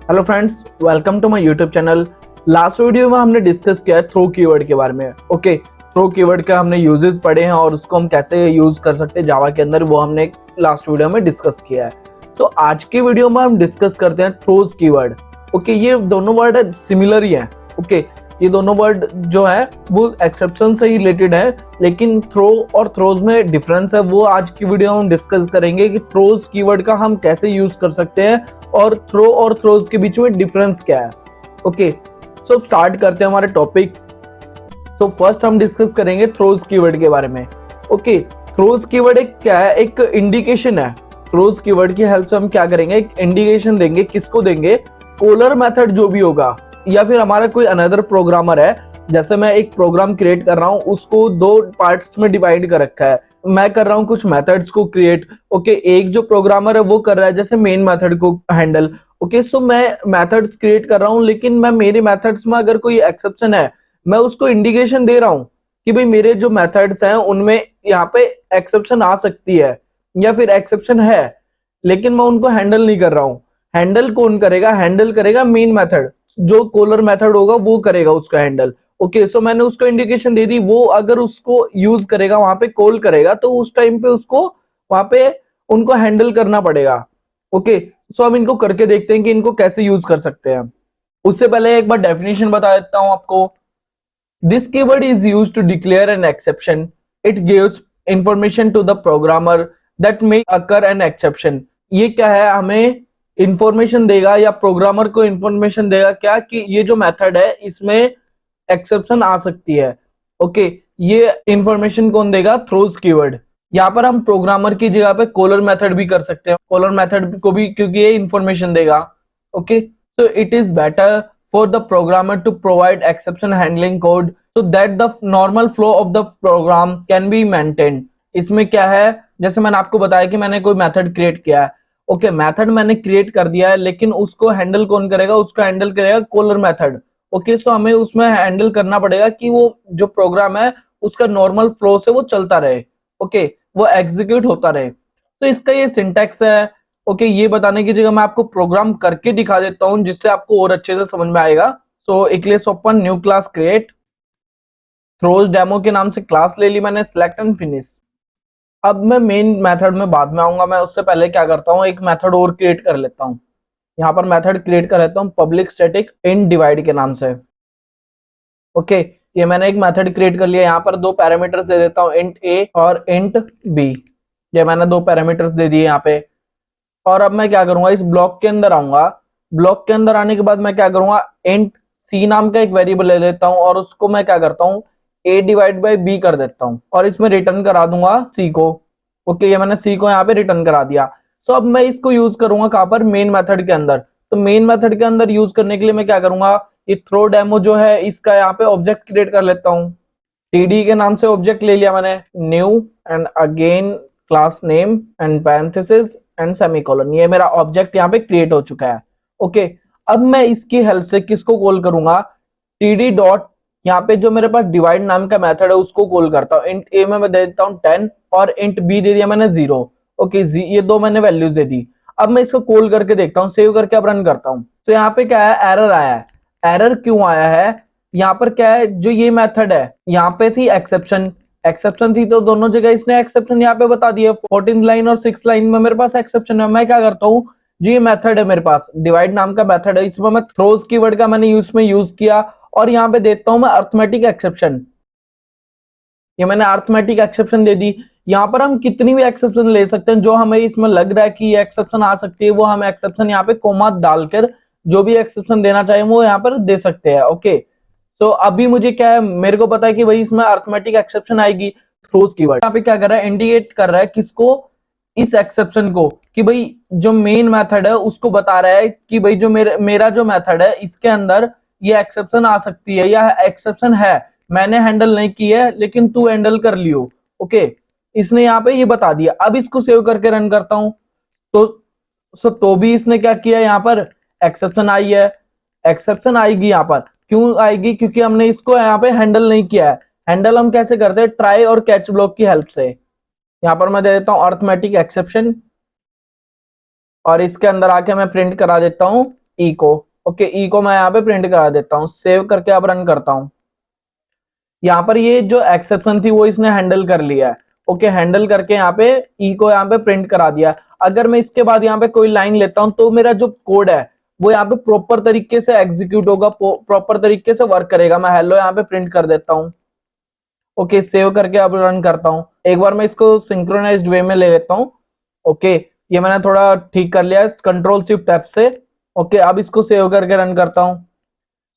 Hello friends, welcome to my YouTube channel. Last video में हमने discuss किया है थ्रो कीवर्ड के बारे में। ओके, थ्रो कीवर्ड का हमने यूजेस पढ़े हैं और उसको हम कैसे यूज कर सकते हैं जावा के अंदर, वो हमने लास्ट वीडियो में डिस्कस किया है। तो आज के वीडियो में हम डिस्कस करते हैं थ्रोज कीवर्ड। ओके, ये दोनों वर्ड सिमिलर ही हैं। ओके, ये दोनों वर्ड जो है वो एक्सेप्शन से ही रिलेटेड है, लेकिन थ्रो और थ्रोज में डिफरेंस है। वो आज की वीडियो में हम डिस्कस करेंगे कि थ्रोज कीवर्ड का हम कैसे यूज कर सकते हैं और थ्रोज के बीच में डिफरेंस क्या है। ओके, सो स्टार्ट करते हैं हमारे टॉपिक। सो फर्स्ट हम डिस्कस करेंगे थ्रोज कीवर्ड के बारे में। ओके, थ्रोज कीवर्ड एक क्या है, एक इंडिकेशन है। थ्रोज कीवर्ड की हेल्प से हम क्या करेंगे, एक इंडिकेशन देंगे। किसको देंगे? कॉलर मेथड जो भी होगा, या फिर हमारा कोई अनदर प्रोग्रामर है। जैसे मैं एक प्रोग्राम क्रिएट कर रहा हूँ, उसको दो पार्ट्स में डिवाइड कर रखा है। मैं कर रहा हूँ कुछ मेथड्स को क्रिएट। ओके, एक जो प्रोग्रामर है वो कर रहा है जैसे मेन मेथड को हैंडल। ओके, सो मैं मेथड्स क्रिएट कर रहा हूँ, लेकिन मैं मेरे मेथड्स में अगर कोई एक्सेप्शन है, मैं उसको इंडिकेशन दे रहा हूँ कि भाई मेरे जो मेथड्स हैं उनमें यहाँ पे एक्सेप्शन आ सकती है या फिर एक्सेप्शन है, लेकिन मैं उनको हैंडल नहीं कर रहा हूँ। हैंडल कौन करेगा? हैंडल करेगा मेन मेथड। जो कॉलर मेथड होगा वो करेगा उसका हैंडल। ओके, सो मैंने उसको इंडिकेशन दे दी। वो अगर उसको यूज करेगा, वहां पे कॉल करेगा, तो उस टाइम पे उसको वहां पे उनको हैंडल करना पड़ेगा। ओके, सो हम इनको करके देखते हैं कि इनको कैसे यूज कर सकते हैं। उससे पहले एक बार डेफिनेशन बता देता हूं आपको। This keyword is used to declare an exception. It gives information to the programmer that may occur an exception. ये क्या है, हमें इंफॉर्मेशन देगा या प्रोग्रामर को इंफॉर्मेशन देगा क्या, कि ये जो मेथड है इसमें एक्सेप्शन आ सकती है। ओके, ये इंफॉर्मेशन कौन देगा? Throws keyword. यहाँ पर हम प्रोग्रामर की जगह पे कॉलर मेथड भी कर सकते हैं, कॉलर मेथड को भी, क्योंकि ये इंफॉर्मेशन देगा। Okay, so it is better for the programmer to provide exception handling code so that the normal flow of the program can be maintained। इसमें क्या है, जैसे मैंने आपको बताया कि मैंने कोई मेथड क्रिएट किया है। ओके, मेथड मैंने क्रिएट कर दिया है, लेकिन उसको हैंडल कौन करेगा? उसका हैंडल करेगा कॉलर मेथड। ओके, सो हमें उसमें हैंडल करना पड़ेगा कि वो जो प्रोग्राम है उसका नॉर्मल फ्लो से वो चलता रहे। ओके, वो एग्जीक्यूट होता रहे। तो इसका ये सिंटैक्स है। ओके, ये बताने की जगह मैं आपको प्रोग्राम करके दिखा देता हूं, जिससे आपको और अच्छे से समझ में आएगा। So Eclipse open, new class create, throws demo के नाम से क्लास ले ली मैंने, सिलेक्ट एंड फिनिश। अब मैं मेन मेथड में बाद में आऊंगा। मैं उससे पहले क्या करता हूँ, एक मेथड और क्रिएट कर लेता हूँ। यहाँ पर मेथड क्रिएट कर लेता हूँ पब्लिक स्टैटिक int डिवाइड के नाम से। ओके, ये मैंने एक मेथड क्रिएट कर लिया। यहाँ पर दो पैरामीटर्स दे देता हूँ, int a और int b। ये मैंने दो पैरामीटर्स दे दिए यहाँ पे। और अब मैं क्या करूंगा, इस ब्लॉक के अंदर आऊंगा। ब्लॉक के अंदर आने के बाद मैं क्या करूंगा, इंट सी नाम का एक वेरिएबल ले लेता हूं और उसको मैं क्या करता हूं, a डिवाइड बाई बी कर देता हूं और इसमें रिटर्न करा दूंगा सी को। ओके, ये मैंने सी को यहाँ पे रिटर्न करा दिया। सो अब मैं इसको यूज करूंगा कहां पर? मेन मेथड के अंदर। तो मेन मेथड के अंदर यूज करने के लिए मैं क्या करूंगा, ये थ्रो डेमो जो है इसका यहाँ पे ऑब्जेक्ट क्रिएट कर लेता हूँ। टीडी के नाम से ऑब्जेक्ट ले लिया मैंने, new and again class name and parenthesis and semicolon. ये मेरा ऑब्जेक्ट यहाँ पे क्रिएट हो चुका है। ओके, अब मैं इसकी हेल्प से किसको कॉल करूंगा, टीडी डॉट, यहाँ पे जो मेरे पास डिवाइड नाम का मेथड है उसको कॉल करता हूँ। इंट ए में मैं दे देता हूँ 10 और इंट बी दे दिया मैंने 0। ओके, ये दो मैंने वैल्यूज दे दी। अब मैं इसको कॉल करके देखता हूँ, सेव करके अब रन करता हूँ। तो यहाँ पे क्या है, एरर आया है। एरर क्यों आया है? यहाँ पर क्या है, जो ये मेथड है यहाँ पे थी एक्सेप्शन, एक्सेप्शन थी तो दोनों जगह इसने एक्सेप्शन यहाँ पे बता दिया। 14 लाइन और 6 लाइन में मेरे पास एक्सेप्शन है। मैं क्या करता हूँ, जो ये मेथड है मेरे पास, डिवाइड नाम का मेथड है, इसमें मैं थ्रोज कीवर्ड का मैंने यूज किया और यहाँ पे देता हूँ मैं अर्थमेटिक एक्सेप्शन। ये मैंने अर्थमेटिक एक्सेप्शन दे दी। यहाँ पर हम कितनी भी एक्सेप्शन ले सकते हैं, जो हमें इसमें लग रहा है कि ये एक्सेप्शन आ सकती है वो हम एक्सेप्शन यहाँ पे कोमा डालकर जो भी एक्सेप्शन देना चाहिए वो यहाँ पर दे सकते हैं। ओके, तो अभी मुझे क्या है, मेरे को पता है कि भाई इसमें अर्थमेटिक एक्सेप्शन आएगी। थ्रोज कीवर्ड यहाँ पे क्या कर रहा है, इंडिकेट कर रहा है किसको, इस एक्सेप्शन को, कि भाई जो मेन मेथड है उसको बता रहा है कि भाई जो मेरा जो मेथड है इसके अंदर ये एक्सेप्शन आ सकती है या एक्सेप्शन है, मैंने हैंडल नहीं की है लेकिन तू हैंडल कर लियो। ओके, इसने यहाँ पे ये बता दिया। अब इसको सेव करके रन करता हूं तो भी इसने क्या किया, यहाँ पर एक्सेप्शन आई है। एक्सेप्शन आएगी यहाँ पर, क्यों आएगी? क्योंकि हमने इसको यहाँ पे हैंडल नहीं किया है। हैंडल हम कैसे करते हैं, ट्राई और कैच ब्लॉक की हेल्प से। यहाँ पर मैं दे देता हूँ अर्थमेटिक एक्सेप्शन और इसके अंदर आके मैं प्रिंट करा देता हूँ इको। ओके, इको मैं यहाँ पे प्रिंट करा देता हूँ, सेव करके अब रन करता हूँ। यहाँ पर ये जो एक्सेप्शन थी वो इसने हैंडल कर लिया है। ओके, हैंडल करके यहाँ पे ई को यहाँ पे प्रिंट करा दिया। अगर मैं इसके बाद यहाँ पे कोई लाइन लेता हूँ तो मेरा जो कोड है वो यहाँ पे प्रॉपर तरीके से एग्जीक्यूट होगा, प्रॉपर तरीके से वर्क करेगा। मैं हेलो यहाँ पे प्रिंट कर देता हूँ। ओके, सेव करके अब रन करता हूँ। एक बार मैं इसको सिंक्रोनाइज्ड वे में ले लेता हूँ। ओके, ये मैंने थोड़ा ठीक कर लिया है कंट्रोल शिफ्ट एफ से। ओके, अब इसको सेव करके रन करता हूँ।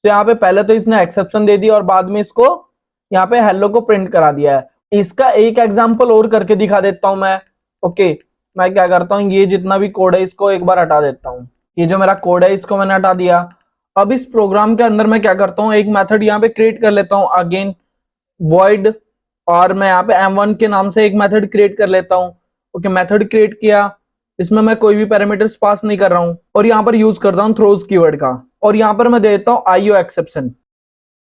तो यहाँ पे पहले तो इसने एक्सेप्शन दे दी और बाद में इसको यहाँ पे हेलो को प्रिंट करा दिया है। इसका एक एग्जांपल और करके दिखा देता हूं मैं। ओके, मैं क्या करता हूँ, ये जितना भी कोड है इसको एक बार हटा देता हूँ। ये जो मेरा कोड है इसको मैंने हटा दिया। अब इस प्रोग्राम के अंदर मैं क्या करता हूँ, एक मेथड यहाँ पे क्रिएट कर लेता हूँ अगेन void, और मैं यहाँ पे m1 के नाम से एक मेथड क्रिएट कर लेता हूँ। ओके, मेथड क्रिएट किया, इसमें मैं कोई भी पैरामीटर्स पास नहीं कर रहा हूँ और यहाँ पर यूज करता हूँ थ्रोज कीवर्ड का, और यहाँ पर मैं दे देता हूँ IO एक्सेप्शन।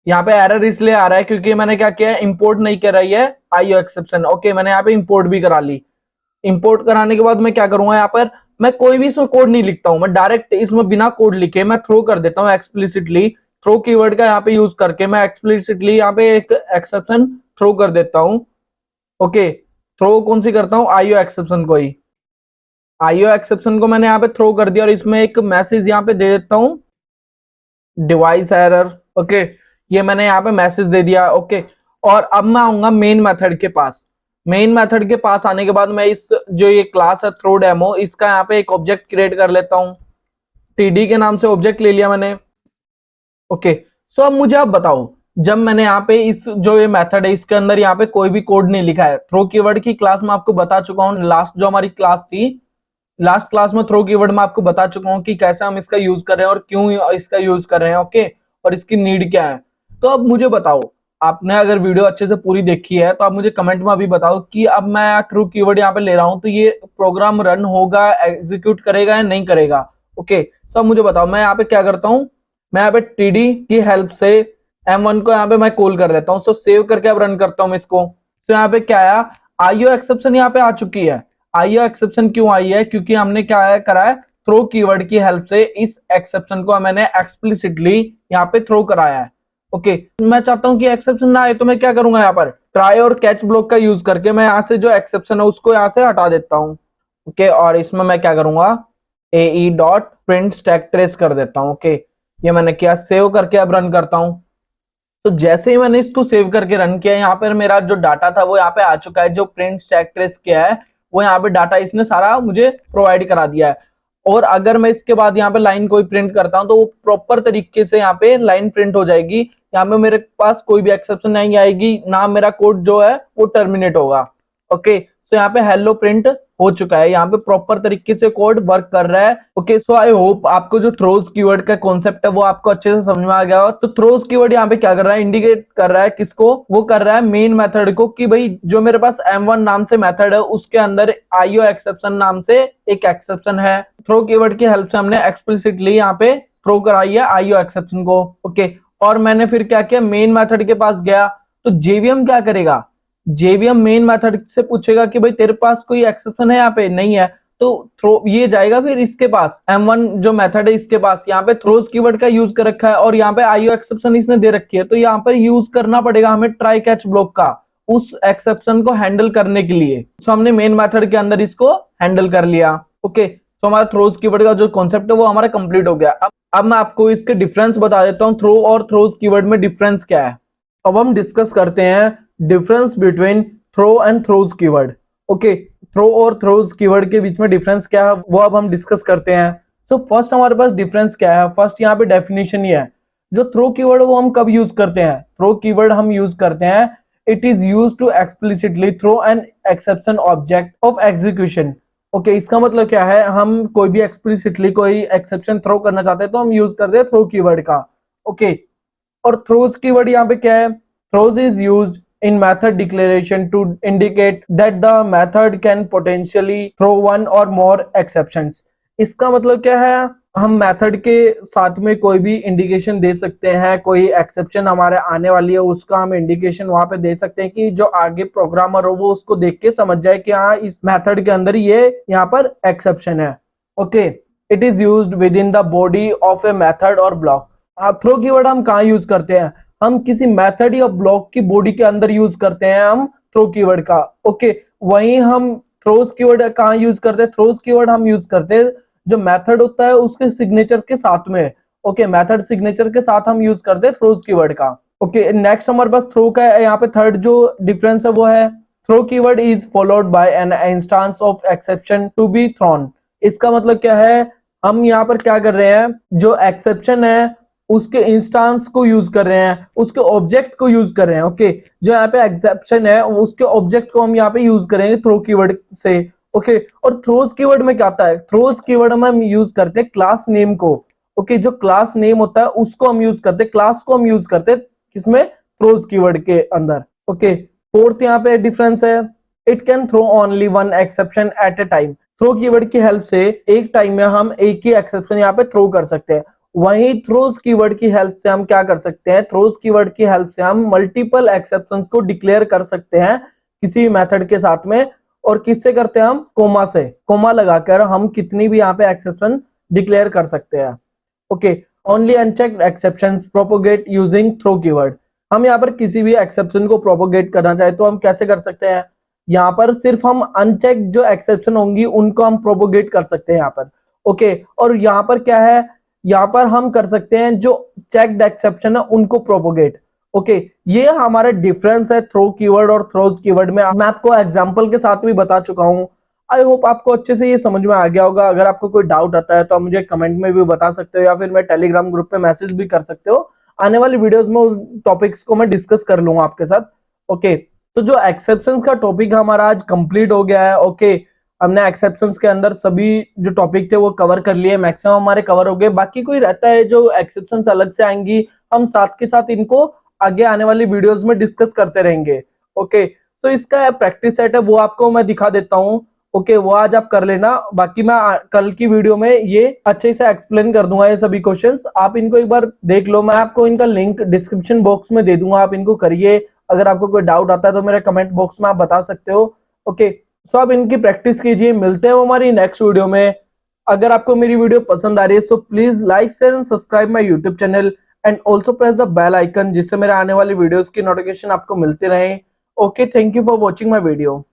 यहाँ पे एरर इसलिए आ रहा है क्योंकि मैंने क्या किया है, इंपोर्ट नहीं कर रही है IO एक्सेप्शन। ओके, मैंने यहाँ पे इंपोर्ट भी करा ली। इंपोर्ट कराने के बाद मैं क्या करूंगा, यहाँ पर मैं कोई भी इसमें कोड नहीं लिखता हूँ, मैं डायरेक्ट इसमें बिना कोड लिखे मैं थ्रो कर देता हूँ एक्सप्लिसिटली। थ्रो कीवर्ड का यहाँ पे यूज करके मैं एक्सप्लिसिटली यहाँ पे एक एक्सेप्शन थ्रो कर देता हूँ। ओके, थ्रो कौन सी करता हूँ, IO एक्सेप्शन को ही। IO एक्सेप्शन को मैंने यहाँ पे थ्रो कर दिया और इसमें एक मैसेज यहाँ पे दे देता हूँ, डिवाइस एरर। ओके, ये मैंने यहाँ पे मैसेज दे दिया। ओके, और अब मैं आऊंगा मेन मेथड के पास। मेन मेथड के पास आने के बाद मैं इस जो ये क्लास है थ्रो डेमो, इसका यहाँ पे एक ऑब्जेक्ट क्रिएट कर लेता हूँ। TD के नाम से ऑब्जेक्ट ले लिया मैंने। ओके, सो अब मुझे आप बताओ, जब मैंने यहाँ पे इस जो ये मेथड है इसके अंदर यहाँ पे कोई भी कोड नहीं लिखा है, थ्रो कीवर्ड की क्लास में आपको बता चुका हूँ, लास्ट जो हमारी क्लास थी, लास्ट क्लास में थ्रो कीवर्ड में आपको बता चुका हूँ कि कैसे हम इसका यूज कर रहे हैं और क्यों इसका यूज कर रहे हैं। ओके, और इसकी नीड क्या है। तो अब मुझे बताओ, आपने अगर वीडियो अच्छे से पूरी देखी है तो आप मुझे कमेंट में अभी बताओ कि अब मैं ट्रू कीवर्ड यहाँ पे ले रहा हूँ तो ये प्रोग्राम रन होगा, एग्जीक्यूट करेगा या नहीं करेगा। ओके, सब मुझे बताओ। मैं यहाँ पे क्या करता हूँ, मैं यहाँ पे TD की हेल्प से M1 को यहाँ पे मैं कॉल कर लेता हूँ। सो सेव करके अब रन करता हूँ इसको। तो यहाँ पे क्या आया, IO एक्सेप्शन यहाँ पे आ चुकी है। IO एक्सेप्शन क्यों आई है, क्योंकि हमने क्या करा है, थ्रो कीवर्ड की हेल्प से इस एक्सेप्शन को मैंने एक्सप्लिसिटली यहाँ पे थ्रो कराया है। ओके, मैं चाहता हूँ कि एक्सेप्शन ना आए तो मैं क्या करूंगा, यहाँ पर ट्राई और कैच ब्लॉक का यूज करके मैं यहाँ से जो एक्सेप्शन है उसको यहाँ से हटा देता हूँ। ओके, और इसमें मैं क्या करूंगा, AE dot print stack trace कर देता हूँ। ओके, ये मैंने किया, सेव करके अब रन करता हूँ। तो जैसे ही मैंने इसको सेव करके रन किया, यहाँ पर मेरा जो डाटा था वो यहाँ पे आ चुका है। जो प्रिंट स्टैक ट्रेस किया है वो यहाँ पे डाटा इसने सारा मुझे प्रोवाइड करा दिया है। और अगर मैं इसके बाद यहाँ पे लाइन कोई प्रिंट करता हूँ तो वो प्रॉपर तरीके से यहाँ पे लाइन प्रिंट हो जाएगी। यहाँ पे मेरे पास कोई भी एक्सेप्शन नहीं आएगी, ना मेरा कोड जो है वो टर्मिनेट होगा। ओके, तो यहाँ पे हेलो प्रिंट हो चुका है, यहाँ पे प्रॉपर तरीके से कोड वर्क कर रहा है। ओके, सो आई होप आपको जो थ्रोज कीवर्ड का कॉन्सेप्ट है वो आपको अच्छे से समझ में आ गया हो। तो थ्रोज कीवर्ड यहाँ पे क्या कर रहा है, इंडिकेट कर रहा है किसको, वो कर रहा है मेन मेथड को, कि भाई जो मेरे पास M1 नाम से मेथड है उसके अंदर IO एक्सेप्शन नाम से एक एक्सेप्शन है। थ्रो कीवर्ड की हेल्प से हमने एक्सप्लिसिटली यहाँ पे थ्रो कराई है IO एक्सेप्शन को। ओके, और मैंने फिर क्या किया, मेन मेथड के पास गया तो JVM क्या करेगा, JVM मेन मेथड से पूछेगा कि भाई तेरे पास कोई एक्सेप्शन है, यहाँ पे नहीं है, तो थ्रो ये जाएगा फिर इसके पास, M1 जो मेथड है इसके पास। यहाँ पे थ्रोज कीवर्ड का यूज कर रखा है और यहाँ पे IO एक्सेप्शन इसने दे रखी है, तो यहाँ पर यूज करना पड़ेगा हमें ट्राई कैच ब्लॉक का उस एक्सेप्शन को हैंडल करने के लिए। तो हमने मेन मेथड के अंदर इसको हैंडल कर लिया। ओके, तो हमारा थ्रोज कीवर्ड का जो कॉन्सेप्ट है वो हमारा कंप्लीट हो गया। अब मैं आपको इसके डिफरेंस बता देता हूँ, थ्रो और थ्रोज कीवर्ड में डिफरेंस क्या है। अब हम डिस्कस करते हैं difference between throw and throws keyword. Okay, throw और थ्रोज कीवर्ड के बीच में डिफरेंस क्या है वो अब हम डिस्कस करते हैं। सो फर्स्ट हमारे पास डिफरेंस क्या है, फर्स्ट यहाँ पे डेफिनेशन ही है। जो थ्रो कीवर्ड वो हम कब यूज करते हैं, थ्रो कीवर्ड हम यूज करते हैं, it is use to explicitly throw an exception object of execution. Okay, इसका मतलब क्या है, हम कोई भी एक्सप्लिसिटली कोई एक्सेप्शन थ्रो करना चाहते हैं तो हम यूज करते हैं थ्रो कीवर्ड का। ओके, और थ्रोज कीवर्ड यहाँ पे क्या है, throws is used in method declaration to indicate that the method can potentially throw one or more exceptions। इसका मतलब क्या है, हम मेथड के साथ में कोई भी इंडिकेशन दे सकते हैं, कोई एक्सेप्शन हमारे आने वाली है उसका हम इंडिकेशन वहां पे दे सकते हैं कि जो आगे प्रोग्रामर हो वो उसको देख के समझ जाए कि हाँ इस मेथड के अंदर ये यहाँ पर एक्सेप्शन है। Okay, it is used with in the body of a method और ब्लॉक। थ्रो कीवर्ड हम कहाँ यूज करते हैं? हम किसी मेथड या ब्लॉक की बॉडी के अंदर यूज करते हैं हम थ्रो कीवर्ड का। ओके, वहीं हम थ्रोज कीवर्ड कहाँ यूज करते हैं? थ्रोज कीवर्ड हम यूज करते हैं जो मेथड होता है उसके सिग्नेचर के साथ में। ओके, मेथड सिग्नेचर के साथ हम यूज करते हैं थ्रोज कीवर्ड का। ओके, नेक्स्ट हमारे पास थ्रो का यहाँ पे थर्ड जो डिफरेंस है वो है throw keyword is followed by an instance of exception to be thrown. इसका मतलब क्या है? हम यहाँ पर क्या कर रहे हैं, जो एक्सेप्शन है उसके इंस्टेंस को यूज कर रहे हैं, उसके ऑब्जेक्ट को यूज कर रहे हैं। ओके, जो यहाँ पे एक्सेप्शन है उसके ऑब्जेक्ट को हम यहाँ पे यूज करेंगे थ्रो कीवर्ड से। ओके, और थ्रोज कीवर्ड में क्या आता है? थ्रोज कीवर्ड में हम यूज करते हैं क्लास नेम को। ओके, जो क्लास नेम होता है उसको हम यूज करते हैं, क्लास को हम यूज करते हैं किसमें? थ्रोज कीवर्ड के अंदर। ओके, फोर्थ यहाँ पे डिफरेंस है, it can throw only one exception at a time. Throw keyword की हेल्प से एक टाइम में हम एक ही एक्सेप्शन यहाँ पे थ्रो कर सकते हैं। वहीं थ्रोज कीवर्ड की हेल्प से हम क्या कर सकते हैं? थ्रोज कीवर्ड की हेल्प से हम मल्टीपल एक्सेप्शंस को डिक्लेयर कर सकते हैं किसी मेथड के साथ में। और किससे करते हैं हम? कोमा से। कोमा लगाकर हम कितनी भी यहाँ पे एक्सेप्शन डिक्लेयर कर सकते हैं। Okay, only unchecked exceptions propagate using throw keyword. हम यहाँ पर किसी भी एक्सेप्शन को प्रोपोगेट करना चाहे तो हम कैसे कर सकते हैं? यहाँ पर सिर्फ हम अनचेक्ड जो एक्सेप्शन होंगी उनको हम प्रोपोगेट कर सकते हैं यहाँ पर। ओके, और यहाँ पर क्या है? यहाँ पर हम कर सकते हैं जो चेक्ड एक्सेप्शन है उनको प्रोपोगेट। ओके, ये हमारा डिफरेंस है थ्रो कीवर्ड और थ्रोज कीवर्ड में। मैं आपको एग्जांपल के साथ भी बता चुका हूँ। आई होप आपको अच्छे से ये समझ में आ गया होगा। अगर आपको कोई डाउट आता है तो आप मुझे कमेंट में भी बता सकते हो या फिर मैं टेलीग्राम ग्रुप पे मैसेज भी कर सकते हो। आने वाली वीडियोस में उस टॉपिक्स को मैं डिस्कस कर लूंगा आपके साथ। ओके, तो जो एक्सेप्शंस का टॉपिक हमारा आज कंप्लीट हो गया है। ओके, हमने एक्सेप्शंस के अंदर सभी जो टॉपिक थे वो कवर कर लिए, मैक्सिमम हमारे कवर हो गए। बाकी कोई रहता है जो एक्सेप्शंस अलग से आएंगी, हम साथ के साथ इनको आगे आने वाली वीडियोस में डिस्कस करते रहेंगे। ओके, तो इसका प्रैक्टिस सेट है वो आपको मैं दिखा देता हूँ। ओके, वो आज आप कर लेना। बाकी मैं कल की वीडियो में ये अच्छे से एक्सप्लेन कर दूंगा ये सभी क्वेश्चंस। आप इनको एक बार देख लो, मैं आपको इनका लिंक डिस्क्रिप्शन बॉक्स में दे दूंगा, आप इनको करिए। अगर आपको कोई डाउट आता है तो मेरे कमेंट बॉक्स में आप बता सकते हो। ओके, सो आप इनकी प्रैक्टिस कीजिए। मिलते हैं हमारी नेक्स्ट वीडियो में। अगर आपको मेरी वीडियो पसंद आ रही है so please like share and subscribe my YouTube channel and also press the bell icon, जिससे मेरे आने वाली वीडियोस की नोटिफिकेशन आपको मिलती रहे। Okay, thank you for watching my video.